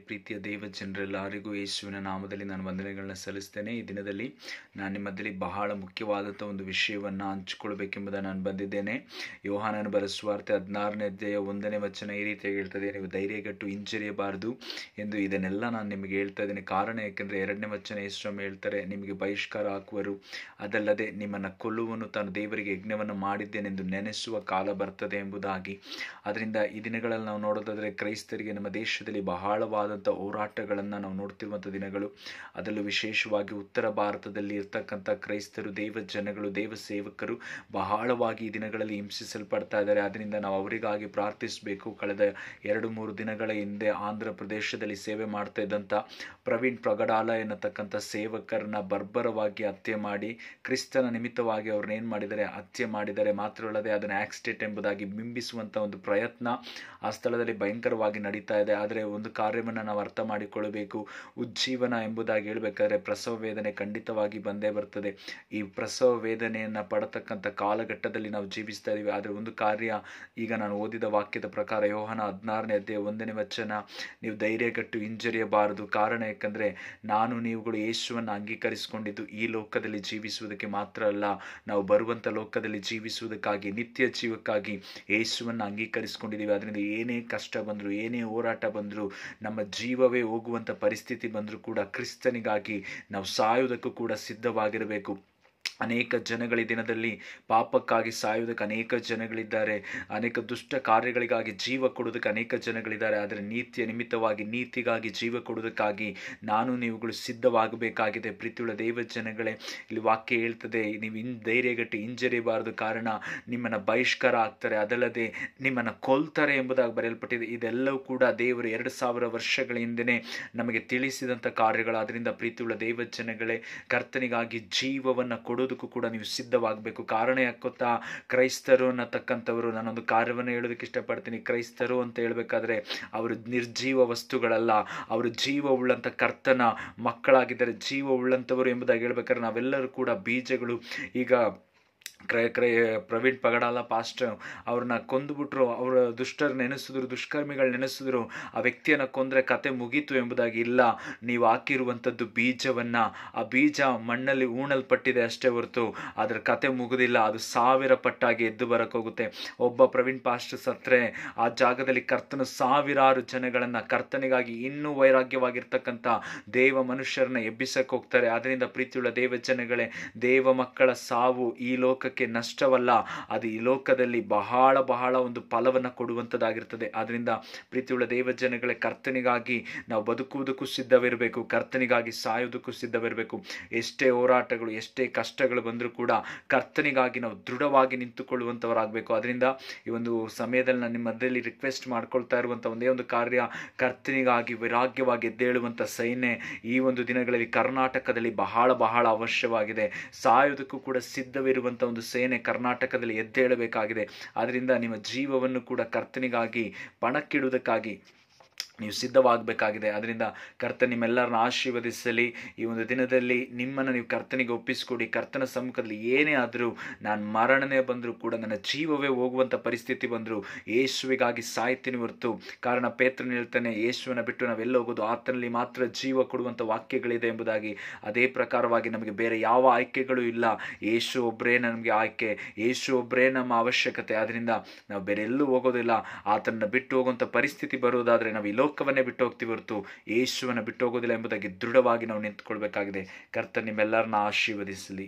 ಪ್ರೀತಿಯ ದೇವ ಜನರೆಲ್ಲರಿಗೂ ಯೇಸುವಿನ ನಾಮದಲ್ಲಿ ನಾನು ವಂದನೆಗಳನ್ನ ಸಲ್ಲಿಸ್ತೇನೆ. ಈ ದಿನದಲ್ಲಿ ನಾನು ನಿಮ್ಮ ಮಧ್ಯದಲ್ಲಿ ಬಹಳ ಮುಖ್ಯವಾದಂಥ ಒಂದು ವಿಷಯವನ್ನು ಹಂಚಿಕೊಳ್ಬೇಕೆಂಬುದನ್ನು ನಾನು ಬಂದಿದ್ದೇನೆ. ಯೋಹಾನನ ಬರೆದ ಸುವಾರ್ತೆ 16ನೇ ಅಧ್ಯಾಯ 1ನೇ ವಚನ ಈ ರೀತಿಯಾಗಿ ಹೇಳ್ತದೆ, ನೀವು ಧೈರ್ಯಗೆಟ್ಟು ಹಿಂಜರಿಯಬಾರದು ಎಂದು. ಇದನ್ನೆಲ್ಲ ನಾನು ನಿಮಗೆ ಹೇಳ್ತಾ ಇದ್ದೇನೆ. ಕಾರಣ ಏಕೆಂದರೆ 2ನೇ ವಚನ ಯೇಸು ಹೇಳ್ತಾರೆ, ನಿಮಗೆ ಬಹಿಷ್ಕಾರ ಹಾಕುವರು, ಅದಲ್ಲದೆ ನಿಮ್ಮನ್ನು ಕೊಲ್ಲುವನು ತಾನು ದೇವರಿಗೆ ಯಜ್ಞವನ್ನು ಮಾಡಿದ್ದೇನೆಂದು ನೆನೆಸುವ ಕಾಲ ಬರ್ತದೆ ಎಂಬುದಾಗಿ. ಅದರಿಂದ ಈ ದಿನಗಳಲ್ಲಿ ನಾವು ನೋಡೋದಾದರೆ ಕ್ರೈಸ್ತರಿಗೆ ನಮ್ಮ ದೇಶದಲ್ಲಿ ಬಹಳವಾದಂಥ ಹೋರಾಟಗಳನ್ನು ನಾವು ನೋಡ್ತಿರುವಂಥ ದಿನಗಳು. ಅದರಲ್ಲೂ ವಿಶೇಷವಾಗಿ ಉತ್ತರ ಭಾರತದಲ್ಲಿ ಇರ್ತಕ್ಕಂಥ ಕ್ರೈಸ್ತರು, ದೇವ ಜನಗಳು, ದೇವ ಸೇವಕರು ಬಹಳವಾಗಿ ಈ ದಿನಗಳಲ್ಲಿ ಹಿಂಸಿಸಲ್ಪಡ್ತಾ ಇದ್ದಾರೆ. ಅದರಿಂದ ನಾವು ಅವರಿಗಾಗಿ ಪ್ರಾರ್ಥಿಸಬೇಕು. ಕಳೆದ 2-3 ದಿನಗಳ ಹಿಂದೆ ಆಂಧ್ರ ಪ್ರದೇಶದಲ್ಲಿ ಸೇವೆ ಮಾಡ್ತಾ ಇದ್ದಂಥ ಪ್ರವೀಣ್ ಪಗಡಾಲ ಎನ್ನತಕ್ಕಂಥ ಸೇವಕರನ್ನ ಬರ್ಬರವಾಗಿ ಹತ್ಯೆ ಮಾಡಿ, ಕ್ರಿಸ್ತನ ನಿಮಿತ್ತವಾಗಿ ಅವ್ರನ್ನ ಏನು ಮಾಡಿದ್ದಾರೆ, ಹತ್ಯೆ ಮಾಡಿದ್ದಾರೆ. ಮಾತ್ರವಲ್ಲದೆ ಅದನ್ನು ಆಕ್ಸಿಡೆಂಟ್ ಎಂಬುದಾಗಿ ಬಿಂಬಿಸುವಂಥ ಒಂದು ಪ್ರಯತ್ನ ಆ ಸ್ಥಳದಲ್ಲಿ ಭಯಂಕರವಾಗಿ ನಡೀತಾ ಇದೆ. ಆದರೆ ಒಂದು ಕಾರ್ಯವನ್ನು ನಾವು ಅರ್ಥ ಮಾಡಿಕೊಳ್ಳಬೇಕು. ಉಜ್ಜೀವನ ಎಂಬುದಾಗಿ ಹೇಳಬೇಕಾದ್ರೆ ಪ್ರಸವ ವೇದನೆ ಖಂಡಿತವಾಗಿ ಬಂದೇ ಬರ್ತದೆ. ಈ ಪ್ರಸವ ವೇದನೆಯನ್ನು ಪಡತಕ್ಕಂಥ ಕಾಲಘಟ್ಟದಲ್ಲಿ ನಾವು ಜೀವಿಸ್ತಾ ಇದ್ದೀವಿ. ಆದರೆ ಒಂದು ಕಾರ್ಯ, ಈಗ ನಾನು ಓದಿದ ವಾಕ್ಯದ ಪ್ರಕಾರ ಯೋಹಾನ 16ನೇ ಅಧ್ಯಾಯ 1ನೇ ವಚನ, ನೀವು ಧೈರ್ಯಗೆಟ್ಟು ಹಿಂಜರಿಯಬಾರದು. ಕಾರಣ ಏಕೆಂದರೆ ನಾನು ನೀವುಗಳು ಯೇಸುವನ್ನು ಅಂಗೀಕರಿಸಿಕೊಂಡಿದ್ದು ಈ ಲೋಕದಲ್ಲಿ ಜೀವಿಸುವುದಕ್ಕೆ ಮಾತ್ರ ಅಲ್ಲ, ನಾವು ಬರುವಂಥ ಲೋಕದಲ್ಲಿ ಜೀವಿಸುವುದಕ್ಕಾಗಿ, ನಿತ್ಯ ಜೀವಕ್ಕಾಗಿ ಯೇಸುವನ್ನು ಅಂಗೀಕರಿಸಿಕೊಂಡಿದ್ದೀವಿ. ಅದರಿಂದ ಏನೇ ಕಷ್ಟ ಬಂದರೂ, ಏನೇ ಹೋರಾಟ ಬಂದರೂ, ನಮ್ಮ ಜೀವವೇ ಹೋಗುವಂಥ ಪರಿಸ್ಥಿತಿ ಬಂದರೂ ಕೂಡ ಕ್ರಿಸ್ತನಿಗಾಗಿ ನಾವು ಸಾಯುವುದಕ್ಕೂ ಕೂಡ ಸಿದ್ಧವಾಗಿರಬೇಕು. ಅನೇಕ ಜನಗಳ ದಿನದಲ್ಲಿ ಪಾಪಕ್ಕಾಗಿ ಸಾಯುವುದಕ್ಕೆ ಅನೇಕ ಜನಗಳಿದ್ದಾರೆ, ಅನೇಕ ದುಷ್ಟ ಕಾರ್ಯಗಳಿಗಾಗಿ ಜೀವ ಕೊಡುವುದಕ್ಕೆ ಅನೇಕ ಜನಗಳಿದ್ದಾರೆ. ಆದರೆ ನೀತಿಯ ನಿಮಿತ್ತವಾಗಿ, ನೀತಿಗಾಗಿ ಜೀವ ಕೊಡುವುದಕ್ಕಾಗಿ ನಾನು ನೀವುಗಳು ಸಿದ್ಧವಾಗಬೇಕಾಗಿದೆ. ಪ್ರೀತಿಯುಳ್ಳ ದೇವ ಜನಗಳೇ, ಇಲ್ಲಿ ವಾಕ್ಯ ಹೇಳ್ತದೆ, ನೀವು ಧೈರ್ಯಗೆಟ್ಟು ಹಿಂಜರಿಯಬಾರದು, ಕಾರಣ ನಿಮ್ಮನ್ನು ಬಹಿಷ್ಕಾರ ಆಗ್ತಾರೆ, ಅದಲ್ಲದೆ ನಿಮ್ಮನ್ನು ಕೊಲ್ತಾರೆ ಎಂಬುದಾಗಿ ಬರೆಯಲ್ಪಟ್ಟಿದೆ. ಇದೆಲ್ಲವೂ ಕೂಡ ದೇವರು 2000 ವರ್ಷಗಳ ಹಿಂದೆಯೇ ನಮಗೆ ತಿಳಿಸಿದಂಥ ಕಾರ್ಯಗಳು. ಅದರಿಂದ ಪ್ರೀತಿಯುಳ್ಳ ದೇವ ಜನಗಳೇ, ಕರ್ತನಿಗಾಗಿ ಜೀವವನ್ನು ಕೊಡೋದಕ್ಕೂ ಕೂಡ ನೀವು ಸಿದ್ಧವಾಗಬೇಕು. ಕಾರಣ ಯಾಕೊತ್ತಾ, ಕ್ರೈಸ್ತರು ಅನ್ನತಕ್ಕಂಥವರು, ನಾನೊಂದು ಕಾರ್ಯವನ್ನು ಹೇಳೋದಕ್ಕೆ ಇಷ್ಟಪಡ್ತೀನಿ. ಕ್ರೈಸ್ತರು ಅಂತ ಹೇಳಬೇಕಾದ್ರೆ ಅವರು ನಿರ್ಜೀವ ವಸ್ತುಗಳಲ್ಲ, ಅವರು ಜೀವ ಉಳ್ಳಂಥ ಕರ್ತನ ಮಕ್ಕಳಾಗಿದ್ದಾರೆ, ಜೀವ ಉಳ್ಳಂಥವರು ಎಂಬುದಾಗಿ ಹೇಳ್ಬೇಕಾದ್ರೆ ನಾವೆಲ್ಲರೂ ಕೂಡ ಬೀಜಗಳು. ಈಗ ಪ್ರವೀಣ್ ಪಗಡಾಲ ಪಾಸ್ಟರ್ ಅವ್ರನ್ನ ಕೊಂದುಬಿಟ್ರು, ಅವರ ದುಷ್ಟರು ನೆನೆಸಿದ್ರು, ದುಷ್ಕರ್ಮಿಗಳು ನೆನೆಸಿದ್ರು, ಆ ವ್ಯಕ್ತಿಯನ್ನು ಕೊಂದರೆ ಕತೆ ಮುಗೀತು ಎಂಬುದಾಗಿ ಇಲ್ಲ. ನೀವು ಹಾಕಿರುವಂಥದ್ದು ಬೀಜವನ್ನು, ಆ ಬೀಜ ಮಣ್ಣಲ್ಲಿ ಹೂಣಲ್ಪಟ್ಟಿದೆ ಅಷ್ಟೇ ಹೊರತು ಅದರ ಕತೆ ಮುಗುದಿಲ್ಲ. ಅದು 1000 ಪಟ್ಟಾಗಿ ಎದ್ದು ಬರಕ್ಕೋಗುತ್ತೆ. ಒಬ್ಬ ಪ್ರವೀಣ್ ಪಾಸ್ಟರ್ ಸತ್ರೆ ಆ ಜಾಗದಲ್ಲಿ ಕರ್ತನು 1000 ಜನಗಳನ್ನು, ಕರ್ತನಿಗಾಗಿ ಇನ್ನೂ ವೈರಾಗ್ಯವಾಗಿರ್ತಕ್ಕಂಥ ದೇವ ಮನುಷ್ಯರನ್ನ ಎಬ್ಬಿಸಕ್ಕೆ ಹೋಗ್ತಾರೆ. ಅದರಿಂದ ಪ್ರೀತಿಯುಳ್ಳ ದೇವ ಜನಗಳೇ, ದೇವ ಮಕ್ಕಳ ಸಾವು ಈ ಲೋಕಕ್ಕೆ ನಷ್ಟವಲ್ಲ, ಅದು ಈ ಲೋಕದಲ್ಲಿ ಬಹಳ ಬಹಳ ಒಂದು ಫಲವನ್ನು ಕೊಡುವಂಥದ್ದಾಗಿರ್ತದೆ. ಆದ್ದರಿಂದ ಪ್ರೀತಿಯುಳ್ಳ ದೇವ ಜನಗಳೇ, ಕರ್ತನಿಗಾಗಿ ನಾವು ಬದುಕುವುದಕ್ಕೂ ಸಿದ್ಧವಿರಬೇಕು, ಕರ್ತನಿಗಾಗಿ ಸಾಯುವುದಕ್ಕೂ ಸಿದ್ಧವಿರಬೇಕು. ಎಷ್ಟೇ ಹೋರಾಟಗಳು, ಎಷ್ಟೇ ಕಷ್ಟಗಳು ಬಂದರೂ ಕೂಡ ಕರ್ತನಿಗಾಗಿ ನಾವು ದೃಢವಾಗಿ ನಿಂತುಕೊಳ್ಳುವಂಥವರಾಗಬೇಕು. ಅದರಿಂದ ಈ ಒಂದು ಸಮಯದಲ್ಲಿ ನಾನು ನಿಮ್ಮ ಮಧ್ಯದಲ್ಲಿ ರಿಕ್ವೆಸ್ಟ್ ಮಾಡ್ಕೊಳ್ತಾ ಇರುವಂಥ ಒಂದೇ ಒಂದು ಕಾರ್ಯ, ಕರ್ತನಿಗಾಗಿ ವೈರಾಗ್ಯವಾಗಿ ಎದ್ದೇಳುವಂಥ ಸೈನ್ಯ ಈ ಒಂದು ದಿನಗಳಲ್ಲಿ ಕರ್ನಾಟಕದಲ್ಲಿ ಬಹಳ ಬಹಳ ಅವಶ್ಯವಾಗಿದೆ. ಸಾಯುವುದಕ್ಕೂ ಕೂಡ ಸಿದ್ಧವಿರುವಂಥ ಒಂದು ಸೇನೆ ಕರ್ನಾಟಕದಲ್ಲಿ ಎದ್ದೇಳಬೇಕಾಗಿದೆ. ಆದ್ದರಿಂದ ನಿಮ್ಮ ಜೀವವನ್ನು ಕೂಡ ಕರ್ತನಿಗಾಗಿ ಪಣಕ್ಕಿಡುವುದಕ್ಕಾಗಿ ನೀವು ಸಿದ್ಧವಾಗಬೇಕಾಗಿದೆ. ಅದರಿಂದ ಕರ್ತ ನಿಮ್ಮೆಲ್ಲರನ್ನ ಆಶೀರ್ವದಿಸಲಿ. ಈ ಒಂದು ದಿನದಲ್ಲಿ ನಿಮ್ಮನ್ನು ನೀವು ಕರ್ತನಿಗೆ ಒಪ್ಪಿಸಿಕೊಡಿ. ಕರ್ತನ ಸಮ್ಮುಖದಲ್ಲಿ ಏನೇ ಆದರೂ, ನಾನು ಮರಣನೇ ಬಂದರೂ ಕೂಡ, ನನ್ನ ಜೀವವೇ ಹೋಗುವಂಥ ಪರಿಸ್ಥಿತಿ ಬಂದರೂ ಯೇಸುವಿಗಾಗಿ ಸಾಯ್ತೀನಿ ಹೊರತು, ಕಾರಣ ಪೇತ್ರನು ಹೇಳ್ತಾನೆ, ಯೇಸುವನ್ನ ಬಿಟ್ಟು ನಾವೆಲ್ಲ ಹೋಗೋದು, ಆತನಲ್ಲಿ ಮಾತ್ರ ಜೀವ ಕೊಡುವಂಥ ವಾಕ್ಯಗಳಿದೆ ಎಂಬುದಾಗಿ. ಅದೇ ಪ್ರಕಾರವಾಗಿ ನಮಗೆ ಬೇರೆ ಯಾವ ಆಯ್ಕೆಗಳು ಇಲ್ಲ. ಯೇಸು ಒಬ್ಬರೇ ನಮಗೆ ಆಯ್ಕೆ, ಯೇಸು ಒಬ್ಬರೇ ನಮ್ಮ ಅವಶ್ಯಕತೆ. ಆದ್ದರಿಂದ ನಾವು ಬೇರೆ ಎಲ್ಲೂ ಹೋಗೋದಿಲ್ಲ. ಆತನ ಬಿಟ್ಟು ಹೋಗುವಂಥ ಪರಿಸ್ಥಿತಿ ಬರುವುದಾದರೆ ನಾವು ಈ ಲೋಕವನ್ನೇ ಬಿಟ್ಟು ಹೋಗ್ತೀವಿ ಹೊರತು ಯೇಸುವನ್ನು ಬಿಟ್ಟು ಹೋಗೋದಿಲ್ಲ ಎಂಬುದಾಗಿ ದೃಢವಾಗಿ ನಾವು ನಿಂತುಕೊಳ್ಬೇಕಾಗಿದೆ. ಕರ್ತನ ನಿಮ್ಮೆಲ್ಲರನ್ನ ಆಶೀರ್ವದಿಸಲಿ.